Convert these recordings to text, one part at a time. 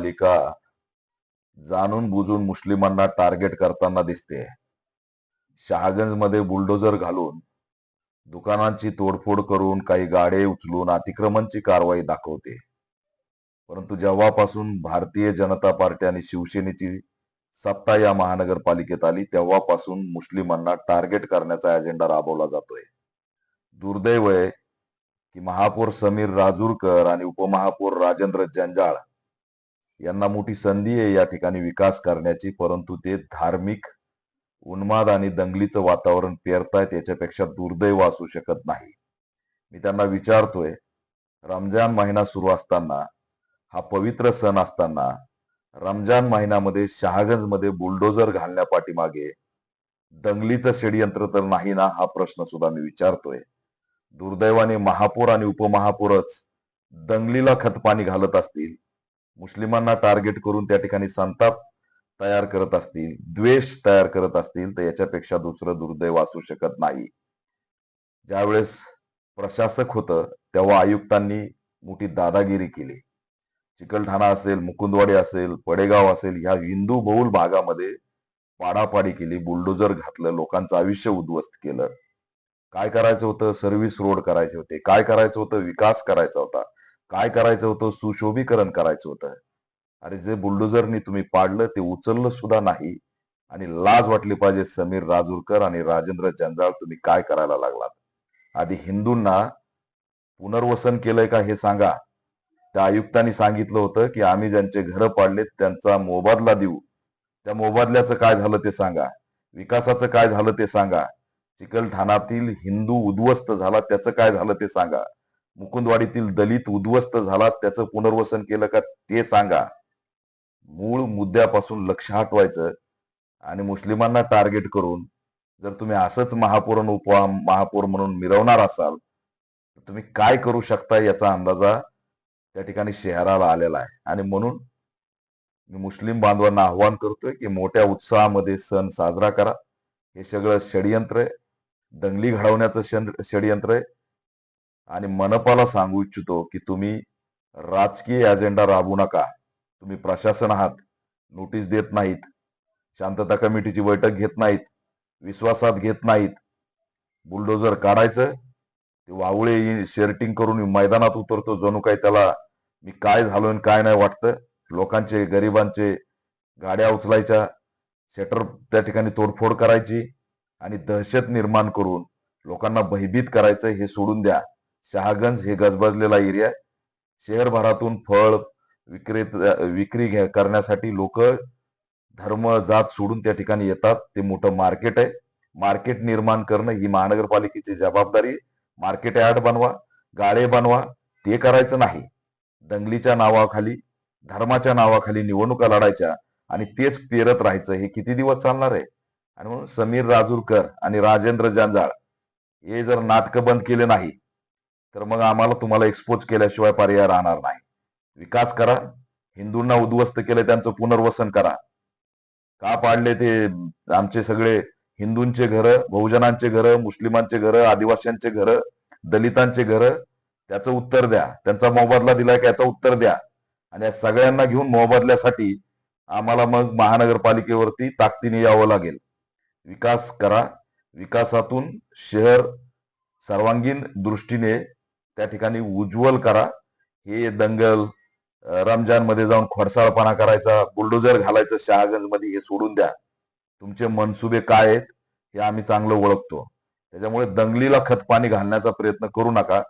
महानगरपालिका जाणून बुजून मुस्लिमांना टार्गेट करताना दिसते. शहागंजमध्ये बुलडोजर घालून दुकानांची तोडफोड करून काही गाडे उचलून अतिक्रमणची कारवाई दाखवते. परंतु जेव्हापासून भारतीय जनता पार्टी आणि शिवसेनेची सत्ता या महानगरपालिकेत आली तेव्हापासून मुस्लिमांना टार्गेट करण्याचा अजेंडा राबवला जातोय. दुर्दैव आहे की महापौर समीर राजूरकर आणि उपमहापौर राजेंद्र जंजाळ यांना मोठी संधी आहे या ठिकाणी विकास करण्याची, परंतु ते धार्मिक उन्माद आणि दंगलीचं वातावरण पेरतायत. याच्यापेक्षा दुर्दैव असू शकत नाही. मी त्यांना विचारतोय, रमजान महिना सुरू असताना, हा पवित्र सण असताना रमजान महिन्यामध्ये शहागंजमध्ये बुलडोजर घालण्यापाठीमागे दंगलीचं षडयंत्र तर नाही ना, हा प्रश्न सुद्धा मी विचारतोय. दुर्दैवाने महापौर आणि उपमहापौरच दंगलीला खतपाणी घालत असतील, मुस्लिमांना टार्गेट करून त्या ठिकाणी संताप तयार करत असतील, द्वेष तयार करत असतील, तर याच्यापेक्षा दुसरं दुर्दैव असू शकत नाही. ज्यावेळेस प्रशासक होतं तेव्हा आयुक्तांनी मोठी दादागिरी केली. चिकलठाणा असेल, मुकुंदवाडी असेल, पडेगाव असेल, ह्या हिंदू बहुल भागामध्ये पाडापाडी केली, बुलडोजर घातलं, लोकांचं आयुष्य उद्ध्वस्त केलं. काय करायचं होतं? सर्व्हिस रोड करायचे होते. काय करायचं होतं? विकास करायचा होता. काय करायचं होतं? सुशोभीकरण करायचं होतं. अरे जे बुलडोजरनी तुम्ही पाडलं ते उचललं सुद्धा नाही. आणि लाज वाटली पाहिजे समीर राजूरकर आणि राजेंद्र जंजाळ, तुम्ही काय करायला लागलात? आधी हिंदूंना पुनर्वसन केलंय का हे सांगा. त्या आयुक्तांनी सांगितलं होतं की आम्ही ज्यांचे घरं पाडलेत त्यांचा मोबदला देऊ. त्या मोबदल्याचं काय झालं ते सांगा. विकासाचं काय झालं ते सांगा. चिकलठाणातील हिंदू उद्ध्वस्त झाला त्याचं काय झालं ते सांगा. मुकुंदवाडीतील दलित उद्ध्वस्त झाला त्याचं पुनर्वसन केलं का ते सांगा. मूळ मुद्द्यापासून लक्ष हटवायचं आणि मुस्लिमांना टार्गेट करून जर तुम्ही असंच महापौर महापौर म्हणून मिरवणार असाल तर तुम्ही काय करू शकता याचा अंदाजा त्या ठिकाणी शहराला आलेला आहे. आणि म्हणून मी मुस्लिम बांधवांना आव्हान करतोय की मोठ्या उत्साहामध्ये सण साजरा करा. हे सगळं षडयंत्र आहे, दंगली घडवण्याचं षडयंत्र आहे. आणि मनपाला सांगू इच्छितो की तुम्ही राजकीय अजेंडा राबवू नका. तुम्ही प्रशासन आहात, नोटीस देत नाहीत, शांतता कमिटीची बैठक घेत नाहीत, विश्वासात घेत नाहीत. बुलडोजर काढायचं, ते वावळे शेर्टिंग करून मैदानात उतरतो जणू काय त्याला मी काय झालोय काय नाही वाटतं. लोकांचे, गरिबांचे गाड्या उचलायच्या, शटर त्या ठिकाणी तोडफोड करायची आणि दहशत निर्माण करून लोकांना भयभीत करायचं, हे सोडून द्या. शहागंज हे गजबजलेला एरिया आहे. शहरभरातून फळ विक्री करण्यासाठी लोक धर्म जात सोडून त्या ठिकाणी येतात. ते मोठं मार्केट आहे. मार्केट निर्माण करणं ही महानगरपालिकेची जबाबदारी. मार्केट यार्ड बनवा, गाडे बनवा, ते करायचं नाही. दंगलीच्या नावाखाली, धर्माच्या नावाखाली निवडणुका लढायच्या आणि तेच पेरत राहायचं, हे किती दिवस चालणार आहे? आणि म्हणून समीर राजूरकर आणि राजेंद्र जंजाळ हे जर नाटकं बंद केले नाही तर मग आम्हाला तुम्हाला एक्सपोज केल्याशिवाय पर्याय राहणार नाही. विकास करा. हिंदूंना उद्ध्वस्त केले त्यांचं पुनर्वसन करा. का पाडले ते आमचे सगळे हिंदूंचे घरं, बहुजनांचे घरं, मुस्लिमांचे घरं, आदिवासींचे घरं, दलितांचे घरं, त्याचं उत्तर द्या. त्यांचा मोबदला दिलाय का याचं उत्तर द्या. आणि या सगळ्यांना घेऊन मोबदल्यासाठी आम्हाला मग महानगरपालिकेवरती ताकदीने यावं लागेल. विकास करा. विकासातून शहर सर्वांगीण दृष्टीने त्या ठिकाणी उज्ज्वल करा. हे दंगल, रमजान मध्ये जाऊन खोडसाळपणा करायचा, बुलडोजर घालायचं शहागंज मध्ये, हे सोडून द्या. तुमचे मनसुबे काय आहेत हे आम्ही चांगलं ओळखतो. त्याच्यामुळे दंगलीला खतपाणी घालण्याचा प्रयत्न करू नका.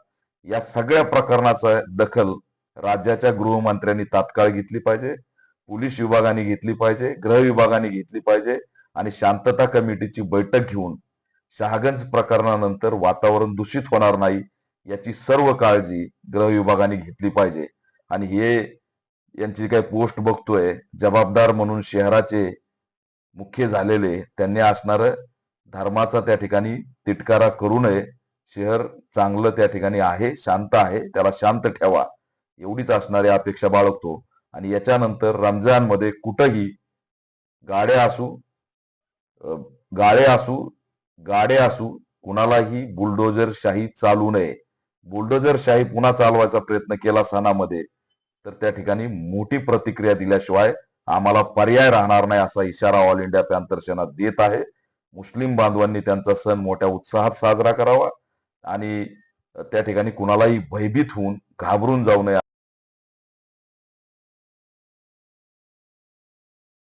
या सगळ्या प्रकरणाचा दखल राज्याच्या गृहमंत्र्यांनी तात्काळ घेतली पाहिजे, पोलीस विभागाने घेतली पाहिजे, गृह विभागाने घेतली पाहिजे आणि शांतता कमिटीची बैठक घेऊन शहागंज प्रकरणानंतर वातावरण दूषित होणार नाही याची सर्व काळजी गृह विभागाने घेतली पाहिजे. आणि हे यांची काही पोस्ट बघतोय, जबाबदार म्हणून शहराचे मुख्य झालेले त्यांनी असणार धर्माचा त्या ठिकाणी तिटकारा करू नये. शहर चांगलं त्या ठिकाणी आहे, शांत आहे, त्याला शांत ठेवा, एवढीच असणारी अपेक्षा बाळगतो. आणि याच्यानंतर रमजान मध्ये कुठंही गाड्या असू, गाळे असू, गाडे असू, कुणालाही बुलडोजर शाही चालू नये. बुलडोजर शाही पुन्हा चालवायचा प्रयत्न केला सणामध्ये तर त्या ठिकाणी मोठी प्रतिक्रिया दिल्याशिवाय आम्हाला पर्याय राहणार नाही असा इशारा ऑल इंडिया पॅन्थर सेना देत आहे. मुस्लिम बांधवांनी त्यांचा सण मोठ्या उत्साहात साजरा करावा आणि त्या ठिकाणी कुणालाही भयभीत होऊन घाबरून जाऊ नये